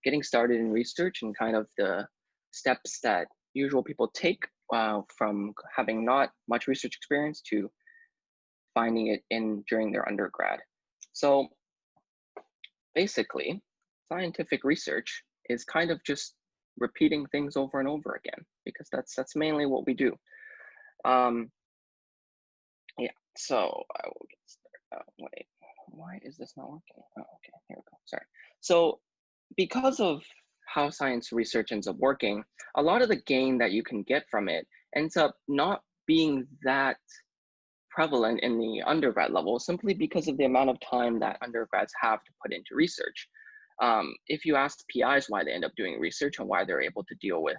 getting started in research and kind of the steps that usual people take from having not much research experience to finding it in during their undergrad. So basically, scientific research is kind of just repeating things over and over again because that's mainly what we do. Um, yeah, so I will get started. Wait, why is this not working? Oh, okay, here we go. Sorry. So because of how science research ends up working, a lot of the gain that you can get from it ends up not being that prevalent in the undergrad level simply because of the amount of time that undergrads have to put into research. If you ask PIs why they end up doing research and why they're able to deal with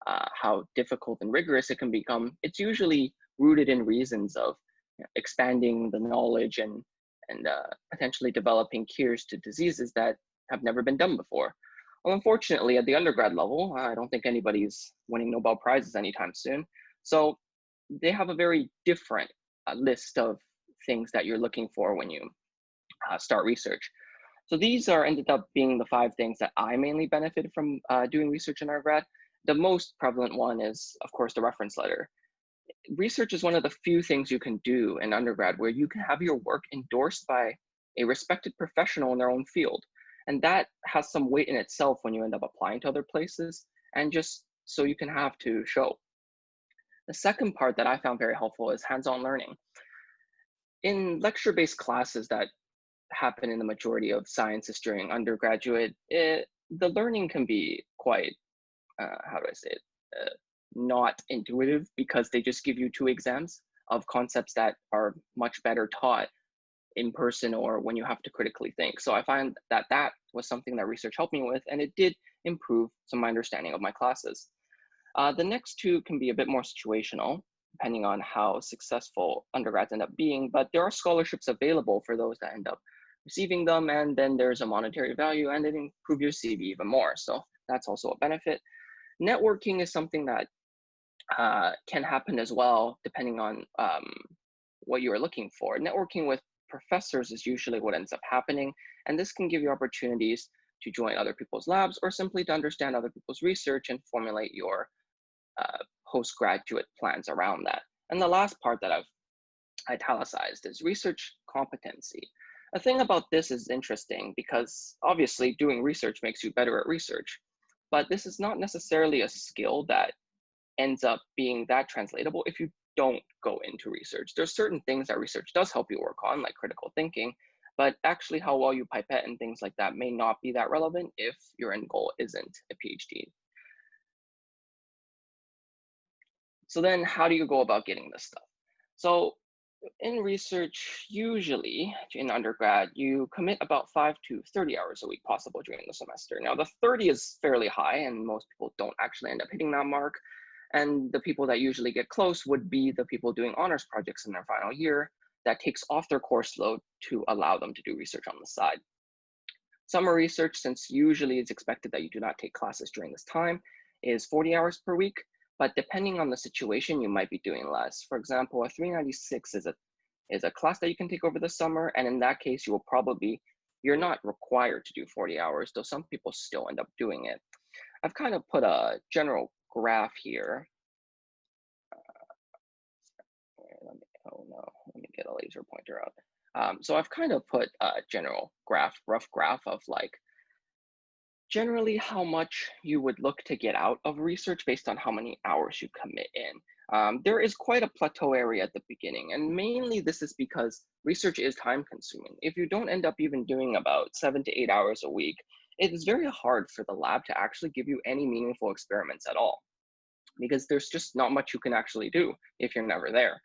how difficult and rigorous it can become, it's usually rooted in reasons of expanding the knowledge and potentially developing cures to diseases that have never been done before. Well, unfortunately, at the undergrad level, I don't think anybody's winning Nobel Prizes anytime soon. So they have a very different list of things that you're looking for when you start research. So these are ended up being the 5 things that I mainly benefited from doing research in undergrad. The most prevalent one is, of course, the reference letter. Research is one of the few things you can do in undergrad where you can have your work endorsed by a respected professional in their own field. And that has some weight in itself when you end up applying to other places, and just so you can have to show. The second part that I found very helpful is hands-on learning. In lecture-based classes that happen in the majority of sciences during undergraduate, the learning can be quite, how do I say it, not intuitive because they just give you 2 exams of concepts that are much better taught in person or when you have to critically think. So I find that that was something that research helped me with, and it did improve some of my understanding of my classes. The next 2 can be a bit more situational, depending on how successful undergrads end up being, but there are scholarships available for those that end up receiving them, and then there's a monetary value, and it improves your CV even more. So that's also a benefit. Networking is something that can happen as well, depending on what you are looking for. Networking with professors is usually what ends up happening, and this can give you opportunities to join other people's labs or simply to understand other people's research and formulate your postgraduate plans around that. And the last part that I've italicized is research competency. A thing about this is interesting because obviously doing research makes you better at research, but this is not necessarily a skill that ends up being that translatable if you don't go into research. There's certain things that research does help you work on, like critical thinking, but actually how well you pipette and things like that may not be that relevant if your end goal isn't a PhD. So then how do you go about getting this stuff? So in research, usually in undergrad, you commit about 5 to 30 hours a week possible during the semester. Now the 30 is fairly high and most people don't actually end up hitting that mark. And the people that usually get close would be the people doing honors projects in their final year that takes off their course load to allow them to do research on the side. Summer research, since usually it's expected that you do not take classes during this time, is 40 hours per week, but depending on the situation, you might be doing less. For example, a 396 is a class that you can take over the summer, and in that case, you're not required to do 40 hours, though some people still end up doing it. I've kind of put a general graph here. Let me get a laser pointer out. So I've kind of put a general rough graph of like generally how much you would look to get out of research based on how many hours you commit in. There is quite a plateau area at the beginning, and mainly this is because research is time consuming. If you don't end up even doing about 7 to 8 hours a week, it is very hard for the lab to actually give you any meaningful experiments at all, because there's just not much you can actually do if you're never there.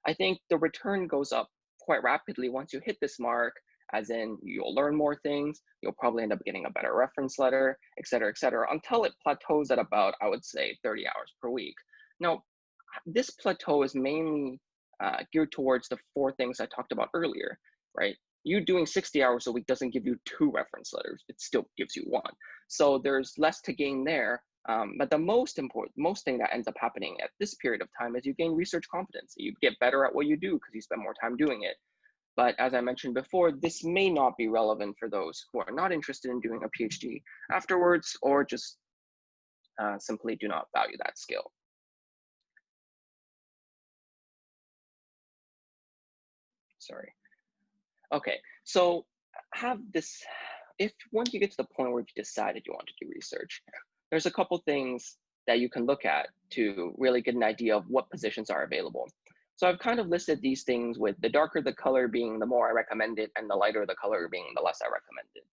I think the return goes up quite rapidly once you hit this mark, as in you'll learn more things, you'll probably end up getting a better reference letter, et cetera, until it plateaus at about, I would say, 30 hours per week. Now, this plateau is mainly geared towards the 4 things I talked about earlier, right? You doing 60 hours a week doesn't give you 2 reference letters, it still gives you 1. So there's less to gain there. But the most thing that ends up happening at this period of time is you gain research competency. You get better at what you do because you spend more time doing it. But as I mentioned before, this may not be relevant for those who are not interested in doing a PhD afterwards, or just simply do not value that skill. Sorry. Okay, so have this, if once you get to the point where you've decided you want to do research, there's a couple things that you can look at to really get an idea of what positions are available. So I've kind of listed these things with the darker the color being the more I recommend it, and the lighter the color being the less I recommend it.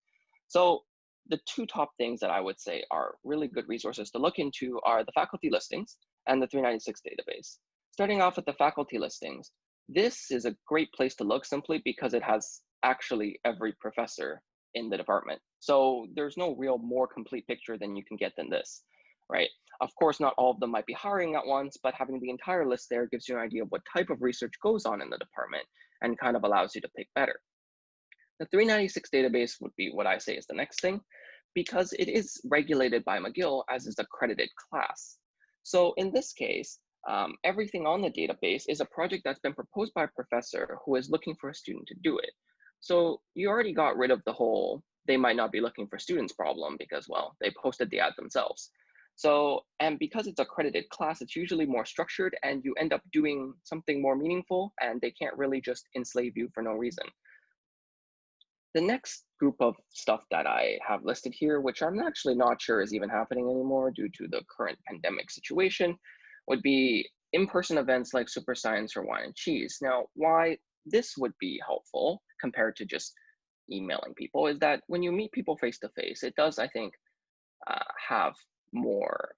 So the two top things that I would say are really good resources to look into are the faculty listings and the 396 database. Starting off with the faculty listings, this is a great place to look simply because it has actually every professor in the department. So there's no real more complete picture than you can get than this, right? Of course, not all of them might be hiring at once, but having the entire list there gives you an idea of what type of research goes on in the department and kind of allows you to pick better. The 396 database would be what I say is the next thing, because it is regulated by McGill as is accredited class. So in this case, everything on the database is a project that's been proposed by a professor who is looking for a student to do it. So you already got rid of the whole, they might not be looking for students problem because, well, they posted the ad themselves. So, and because it's accredited class, it's usually more structured and you end up doing something more meaningful and they can't really just enslave you for no reason. The next group of stuff that I have listed here, which I'm actually not sure is even happening anymore due to the current pandemic situation, would be in-person events like Super Science or Wine and Cheese. Now, why this would be helpful compared to just emailing people is that when you meet people face to face, it does, I think, have more,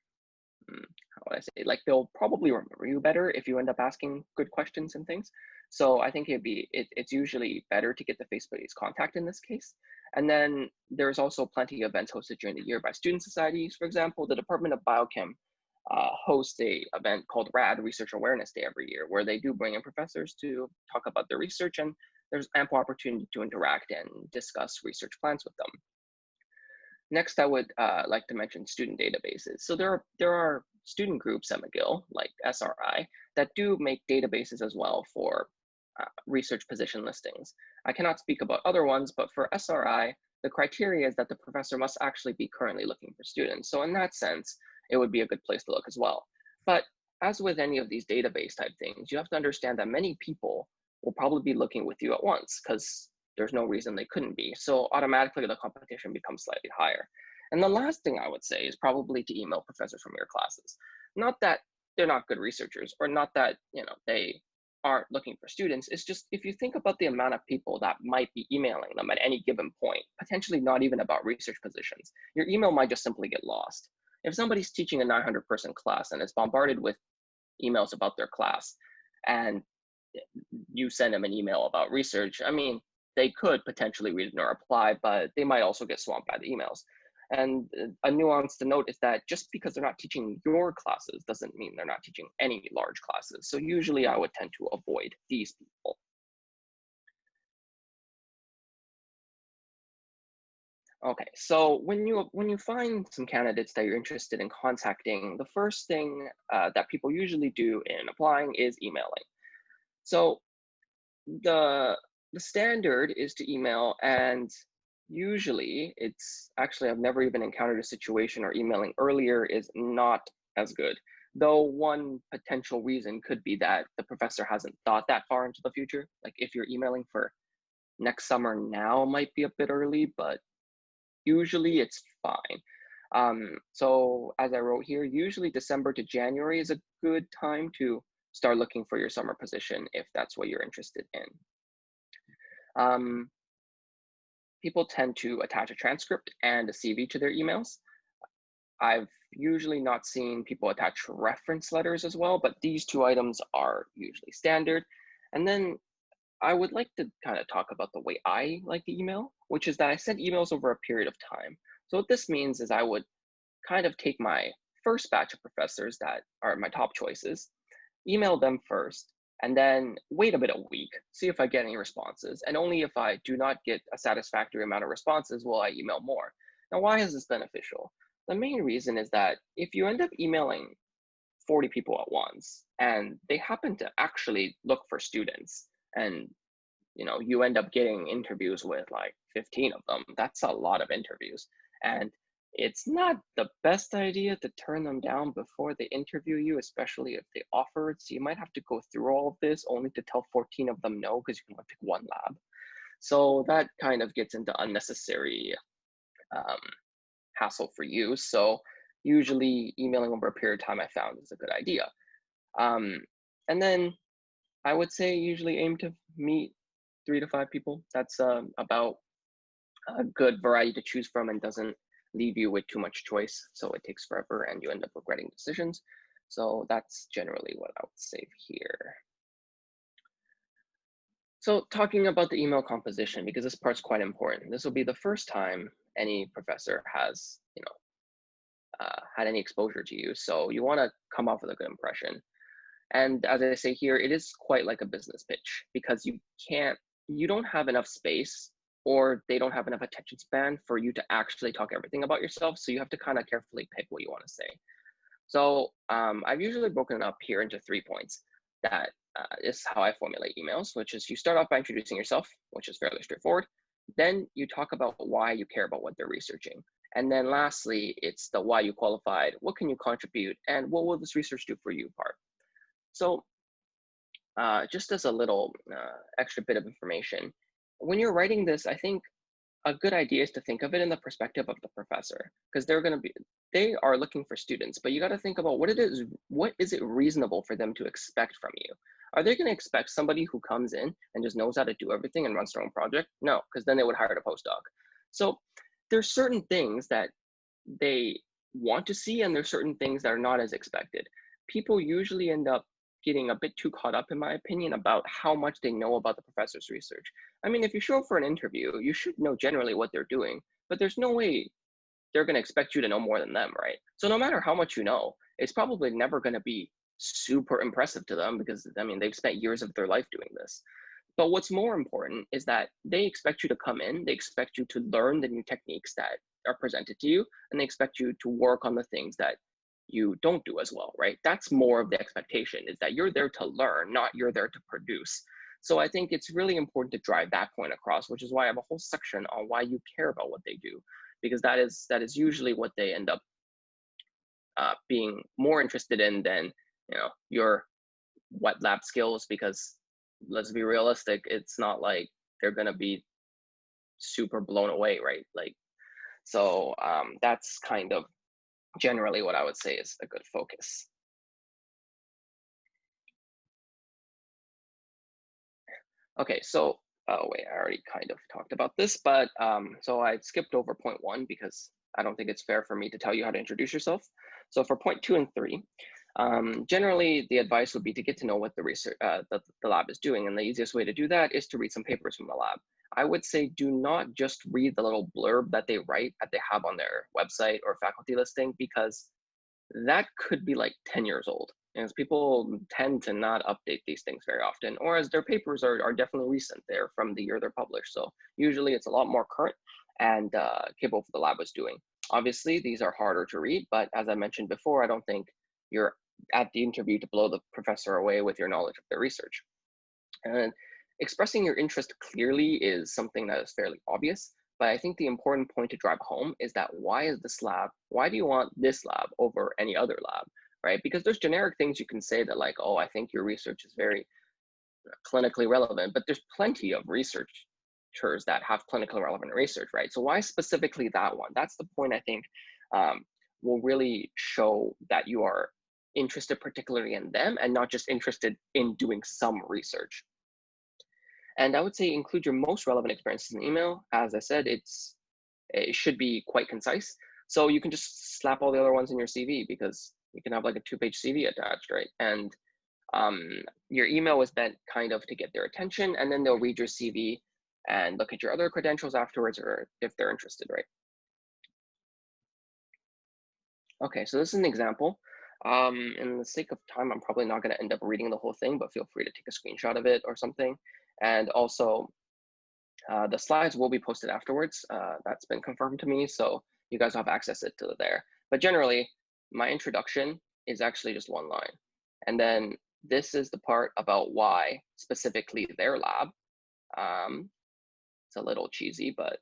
how would I say, like they'll probably remember you better if you end up asking good questions and things. So I think it's usually better to get the face-to-face contact in this case. And then there's also plenty of events hosted during the year by student societies. For example, the Department of Biochem hosts a event called RAD, Research Awareness Day, every year, where they do bring in professors to talk about their research, and there's ample opportunity to interact and discuss research plans with them. Next, I would like to mention student databases. So there are student groups at McGill, like SRI, that do make databases as well for research position listings. I cannot speak about other ones, but for SRI, the criteria is that the professor must actually be currently looking for students. So in that sense, it would be a good place to look as well. But as with any of these database type things, you have to understand that many people will probably be looking with you at once because there's no reason they couldn't be. So automatically the competition becomes slightly higher. And the last thing I would say is probably to email professors from your classes. Not that they're not good researchers or not that, they aren't looking for students. It's just, if you think about the amount of people that might be emailing them at any given point, potentially not even about research positions, your email might just simply get lost. If somebody's teaching a 900-person class and is bombarded with emails about their class, and you send them an email about research, I mean, they could potentially read it and reply, but they might also get swamped by the emails. And a nuance to note is that just because they're not teaching your classes doesn't mean they're not teaching any large classes. So usually I would tend to avoid these people. Okay, so when you find some candidates that you're interested in contacting, the first thing that people usually do in applying is emailing. So the standard is to email, and usually it's actually, I've never even encountered a situation where emailing earlier is not as good. Though one potential reason could be that the professor hasn't thought that far into the future. Like if you're emailing for next summer now might be a bit early, but usually it's fine. So as I wrote here, usually December to January is a good time to start looking for your summer position if that's what you're interested in. People tend to attach a transcript and a CV to their emails. I've usually not seen people attach reference letters as well, but these two items are usually standard. And then I would like to kind of talk about the way I like to email, which is that I send emails over a period of time. So what this means is I would kind of take my first batch of professors that are my top choices, email them first, and then wait a week, see if I get any responses. And only if I do not get a satisfactory amount of responses will I email more. Now, why is this beneficial? The main reason is that if you end up emailing 40 people at once and they happen to actually look for students and you end up getting interviews with like 15 of them. That's a lot of interviews. And it's not the best idea to turn them down before they interview you, especially if they offer it. So you might have to go through all of this only to tell 14 of them no, because you can only pick one lab. So that kind of gets into unnecessary um, hassle for you. So usually emailing over a period of time I found is a good idea. And then I would say usually aim to meet 3 to 5 people. That's about a good variety to choose from and doesn't leave you with too much choice. So it takes forever and you end up regretting decisions. So that's generally what I would say here. So talking about the email composition, because this part's quite important. This will be the first time any professor has, had any exposure to you. So you want to come off with a good impression. And as I say here, it is quite like a business pitch because you don't have enough space or they don't have enough attention span for you to actually talk everything about yourself. So you have to kind of carefully pick what you want to say. So I've usually broken it up here into 3 points. That is how I formulate emails, which is you start off by introducing yourself, which is fairly straightforward. Then you talk about why you care about what they're researching. And then lastly, it's the why you qualified, what can you contribute, and what will this research do for you part. So just as a little extra bit of information, when you're writing this, I think a good idea is to think of it in the perspective of the professor, because they are looking for students, but you got to think about what is it reasonable for them to expect from you? Are they going to expect somebody who comes in and just knows how to do everything and runs their own project? No, because then they would hire a postdoc. So there's certain things that they want to see, and there's certain things that are not as expected. People usually end up getting a bit too caught up, in my opinion, about how much they know about the professor's research. I mean, if you show up for an interview, you should know generally what they're doing, but there's no way they're going to expect you to know more than them, right? So no matter how much you know, it's probably never going to be super impressive to them because, I mean, they've spent years of their life doing this. But what's more important is that they expect you to come in, they expect you to learn the new techniques that are presented to you, and they expect you to work on the things that you don't do as well, right? That's more of the expectation, is that you're there to learn, not you're there to produce. So I think it's really important to drive that point across, which is why I have a whole section on why you care about what they do, because that is usually what they end up being more interested in than your wet lab skills, because let's be realistic, it's not like they're going to be super blown away, right? Like, so that's kind of generally what I would say is a good focus. Okay, so wait, I already kind of talked about this, but so I skipped over point 1 because I don't think it's fair for me to tell you how to introduce yourself. So for point 2 and 3, generally the advice would be to get to know what the research the lab is doing, and the easiest way to do that is to read some papers from the lab. I would say do not just read the little blurb that they write, that they have on their website or faculty listing, because that could be like 10 years old. And people tend to not update these things very often, or as their papers are definitely recent. They're from the year they're published. So usually it's a lot more current and capable of what the lab was doing. Obviously, these are harder to read, but as I mentioned before, I don't think you're at the interview to blow the professor away with your knowledge of their research. And expressing your interest clearly is something that is fairly obvious, but I think the important point to drive home is that why do you want this lab over any other lab, right? Because there's generic things you can say that like, oh, I think your research is very clinically relevant, but there's plenty of researchers that have clinically relevant research, right? So why specifically that one? That's the point I think will really show that you are interested particularly in them and not just interested in doing some research. And I would say include your most relevant experiences in the email. As I said, it should be quite concise. So you can just slap all the other ones in your CV, because you can have like a 2-page CV attached, right? And your email is meant kind of to get their attention, and then they'll read your CV and look at your other credentials afterwards, or if they're interested, right? Okay, so this is an example. In the sake of time, I'm probably not going to end up reading the whole thing, but feel free to take a screenshot of it or something. And also, the slides will be posted afterwards. That's been confirmed to me, so you guys will have access to it there. But generally, my introduction is actually just 1 line. And then this is the part about why specifically their lab It's a little cheesy, but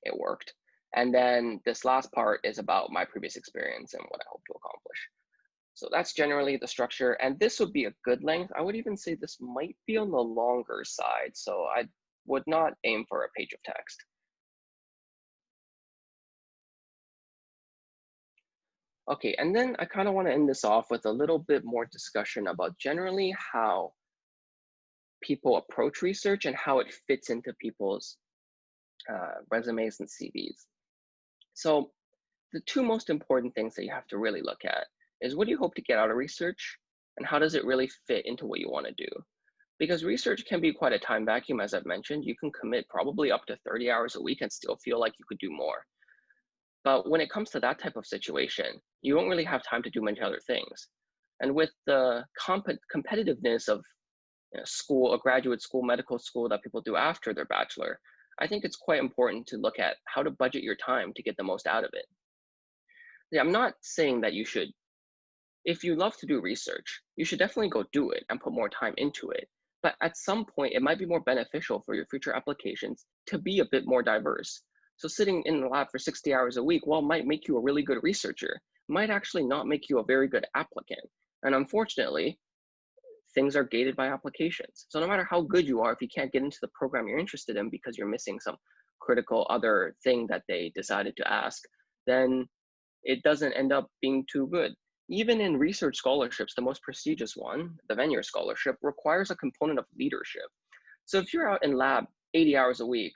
it worked. And then this last part is about my previous experience and what I hope to accomplish. So that's generally the structure. And this would be a good length. I would even say this might be on the longer side. So I would not aim for a page of text. Okay, and then I kind of want to end this off with a little bit more discussion about generally how people approach research and how it fits into people's resumes and CVs. So the two most important things that you have to really look at is what do you hope to get out of research and how does it really fit into what you want to do? Because research can be quite a time vacuum, as I've mentioned. You can commit probably up to 30 hours a week and still feel like you could do more. But when it comes to that type of situation, you won't really have time to do many other things. And with the competitiveness of school, a graduate school, medical school that people do after their bachelor, I think it's quite important to look at how to budget your time to get the most out of it. Yeah, I'm not saying that you should, if you love to do research, you should definitely go do it and put more time into it. But at some point, it might be more beneficial for your future applications to be a bit more diverse. So sitting in the lab for 60 hours a week, while might make you a really good researcher, might actually not make you a very good applicant. And unfortunately, things are gated by applications. So no matter how good you are, if you can't get into the program you're interested in because you're missing some critical other thing that they decided to ask, then it doesn't end up being too good. Even in research scholarships, the most prestigious one, the Venure Scholarship, requires a component of leadership. So if you're out in lab 80 hours a week,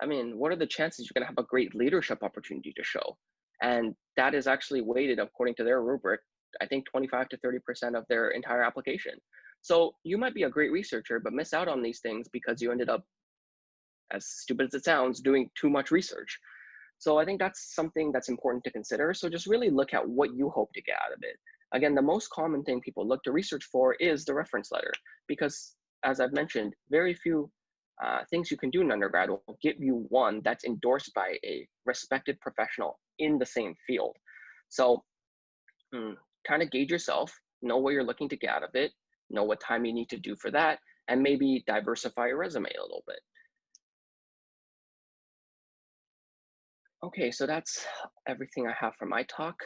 I mean, what are the chances you're going to have a great leadership opportunity to show? And that is actually weighted according to their rubric, I think 25 to 30% of their entire application. So you might be a great researcher, but miss out on these things because you ended up, as stupid as it sounds, doing too much research. So I think that's something that's important to consider. So just really look at what you hope to get out of it. Again, the most common thing people look to research for is the reference letter, because as I've mentioned, very few things you can do in undergrad will give you one that's endorsed by a respected professional in the same field. So kind of gauge yourself, know what you're looking to get out of it, know what time you need to do for that, and maybe diversify your resume a little bit. Okay, so that's everything I have for my talk.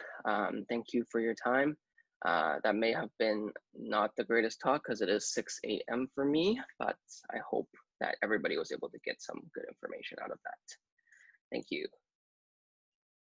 Thank you for your time. That may have been not the greatest talk because it is 6 a.m. for me, but I hope that everybody was able to get some good information out of that. Thank you.